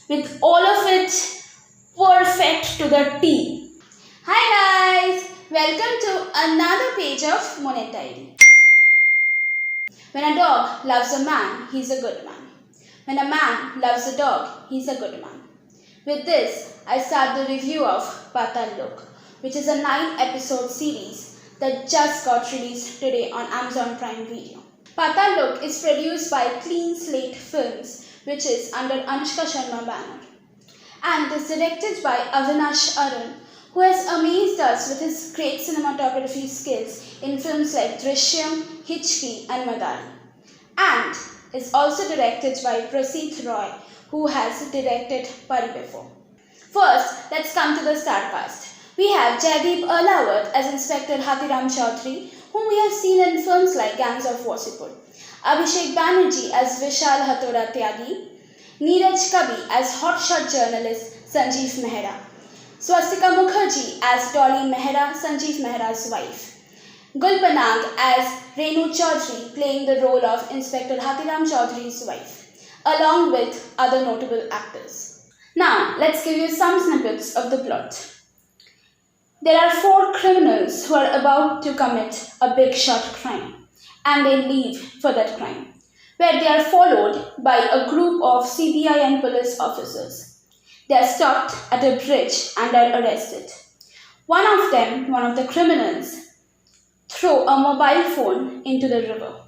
with all of it perfect to the T. Hi guys, welcome to another page of Monn Diary. When a dog loves a man, he's a good man. When a man loves a dog, he's a good man. With this, I start the review of Patal, which is a 9-episode series that just got released today on Amazon Prime Video. Paatal is produced by Clean Slate Films, which is under Anushka Sharma banner, and is directed by Avinash Arun, who has amazed us with his great cinematography skills in films like Drishyam, Hichki and Madari, and is also directed by Praseeth Roy, who has directed Pari before. First, let's come to the star cast. We have Jaideep Ahlawat as Inspector Hathiram Chaudhary, whom we have seen in films like Gangs of Wasseypur, Abhishek Banerjee as Vishal Hatora Tyagi, Neeraj Kabi as hotshot journalist Sanjeev Mehra, Swastika Mukherjee as Dolly Mehra, Sanjeev Mehra's wife, Gul Panag as Renu Chaudhary playing the role of Inspector Hathiram Chaudhary's wife, along with other notable actors. Now, let's give you some snippets of the plot. There are 4 criminals who are about to commit a big shot crime, and they leave for that crime, where they are followed by a group of CBI and police officers. They are stopped at a bridge and are arrested. One of the criminals, throw a mobile phone into the river.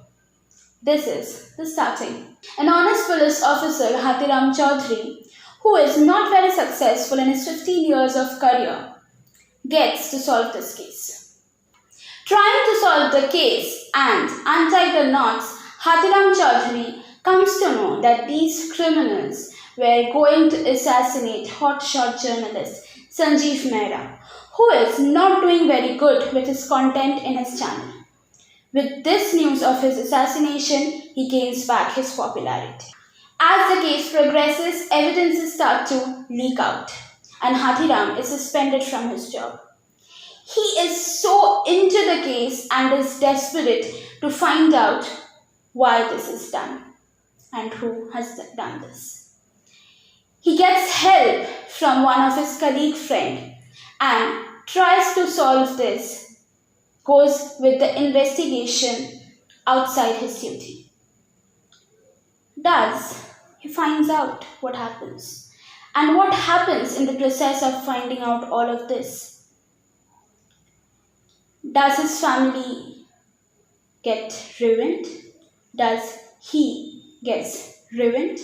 This is the starting. An honest police officer, Hathiram Chaudhary, who is not very successful in his 15 years of career, gets to solve this case. Trying to solve the case and untie the knots, Hathiram Chaudhary comes to know that these criminals were going to assassinate hotshot journalist Sanjeev Mehra, who is not doing very good with his content in his channel. With this news of his assassination, he gains back his popularity. As the case progresses, evidences start to leak out, and Hathiram is suspended from his job. He is so into the case and is desperate to find out why this is done and who has done this. He gets help from one of his colleague friend and tries to solve this, goes with the investigation outside his duty. He finds out what happens. And what happens in the process of finding out all of this? Does his family get ruined? Does he get ruined?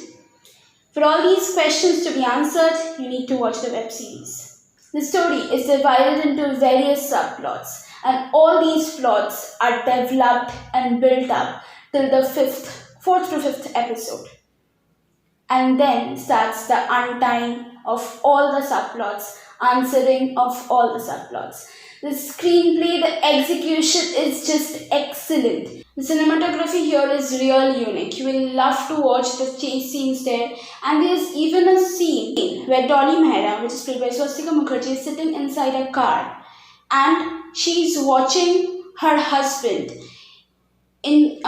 For all these questions to be answered, you need to watch the web series. The story is divided into various subplots, and all these plots are developed and built up till the 4th to 5th episode. And then starts the untying of all the subplots, answering of all the subplots. The screenplay, the execution is just excellent. The cinematography here is really unique. You will love to watch the chase scenes there. And there's even a scene where Dolly Mehra, which is played by Swastika Mukherjee, is sitting inside a car and she's watching her husband in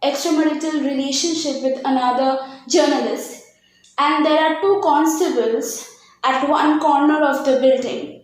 extramarital relationship with another journalist, and there are 2 constables at one corner of the building,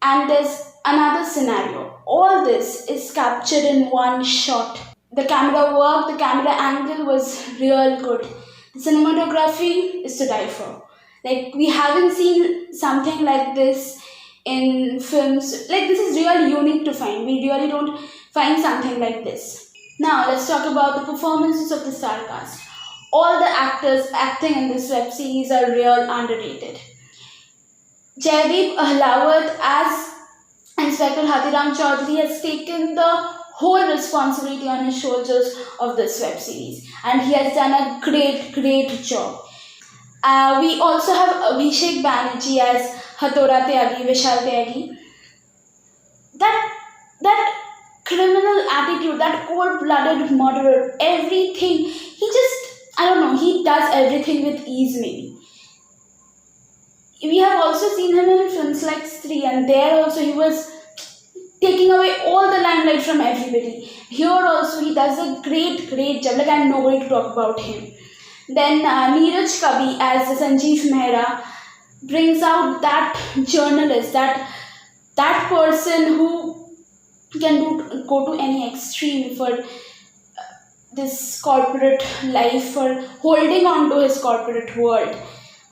and there's another scenario. All this is captured in one shot. The camera work, the camera angle was real good. The cinematography is to die for. Like, we haven't seen something like this in films. Like, this is really unique to find. We really don't find something like this. Now, let's talk about the performances of the star cast. All the actors acting in this web series are real underrated. Jaideep Ahlawat as Inspector Hathiram Chaudhary has taken the whole responsibility on his shoulders of this web series, and he has done a great job. We also have Abhishek Banerjee as Hatora Tyagi, Vishal Tyagi. That criminal attitude, that cold-blooded murderer, everything, he does everything with ease maybe. We have also seen him in films like Stree, and there also he was taking away all the limelight from everybody. Here also he does a great job, like I have nobody to talk about him. Then Neeraj Kavi as Sanjeev Mehra brings out that journalist, that person who can go to any extreme for this corporate life, for holding on to his corporate world,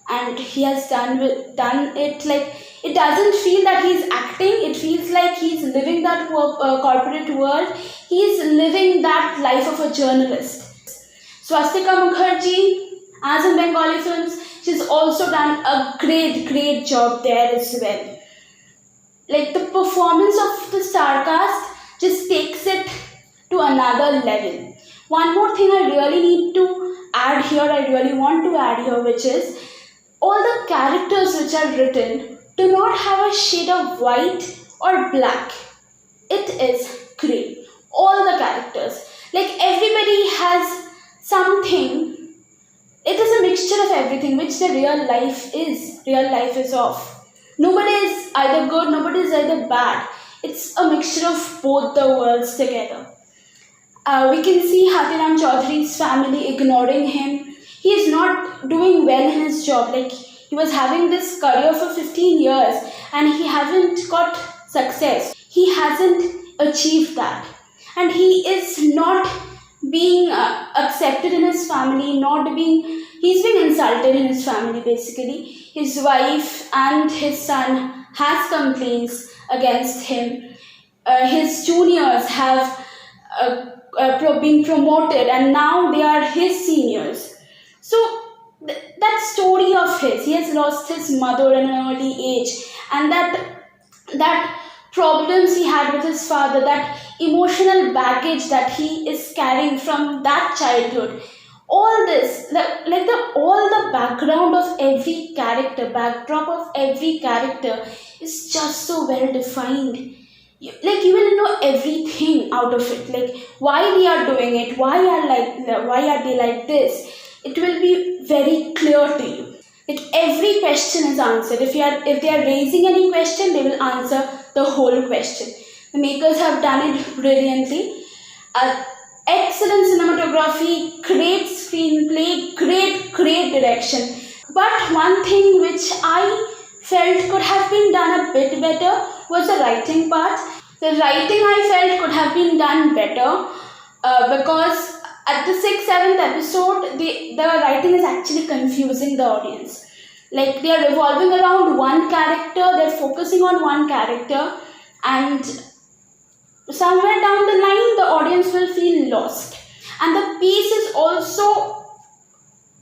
and he has done it like it doesn't feel that he's acting. It feels like he's living that corporate world. He's living that life of a journalist. Swastika Mukherjee, as in Bengali films, she's also done a great job there as well. Like the performance of the star cast just takes it to another level. One more thing I really need to add here, I really want to add here, which is all the characters which are written do not have a shade of white or black. It is grey. All the characters. Like everybody has something. It is a mixture of everything, which the real life is. Real life is of. Nobody is either good, nobody is either bad. It's a mixture of both the worlds together. We can see Hathiram Chaudhary's family ignoring him. He is not doing well in his job. Like he was having this career for 15 years and he hasn't got success. He hasn't achieved that. And he is not being accepted in his family, he's being insulted in his family basically. His wife and his son has complaints against him. His juniors have been promoted and now they are his seniors. So that story of his, he has lost his mother at an early age, and that problems he had with his father, that emotional baggage that he is carrying from that childhood, all this, all the background of every character, backdrop of every character is just so well defined. You will know everything out of it, like why they are doing it, why are they like this. It will be very clear to you. Like every question is answered. If they are raising any question, they will answer the whole question. The makers have done it brilliantly. Excellent cinematography, great screenplay, great direction. But one thing which I felt could have been done a bit better was the writing part. The writing I felt could have been done better because at the 6th, 7th episode, the writing is actually confusing the audience. Like they are revolving around one character, they're focusing on one character, and somewhere down the line, the audience will feel lost. And the pace is also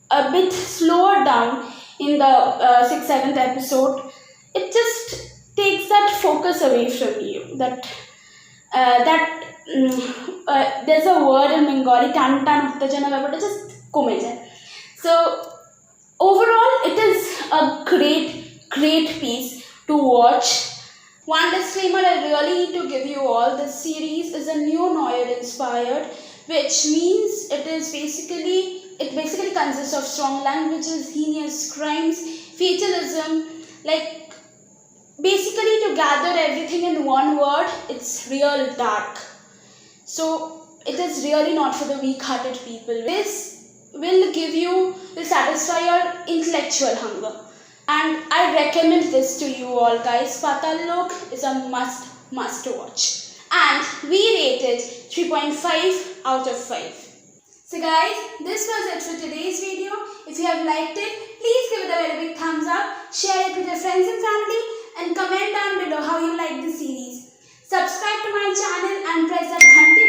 a bit slower down in the 6th, 7th episode. It just takes that focus away from you. There's a word in Bengali, tan uttejana, but it just come. So overall, it is a great piece to watch. One disclaimer I really need to give you all: this series is a neo-noir inspired, which means it basically consists of strong languages, heinous crimes, fatalism, like basically to gather everything in one word, it's real dark. So it is really not for the weak-hearted people. This will satisfy your intellectual hunger. And I recommend this to you all guys. Patal is a must watch. And we rated 3.5 out of 5. So guys, this was it for today's video. If you have liked it, please give it a very big thumbs up, share it with your friends and family, and comment down below how you like the series. Subscribe to my channel and press that ghante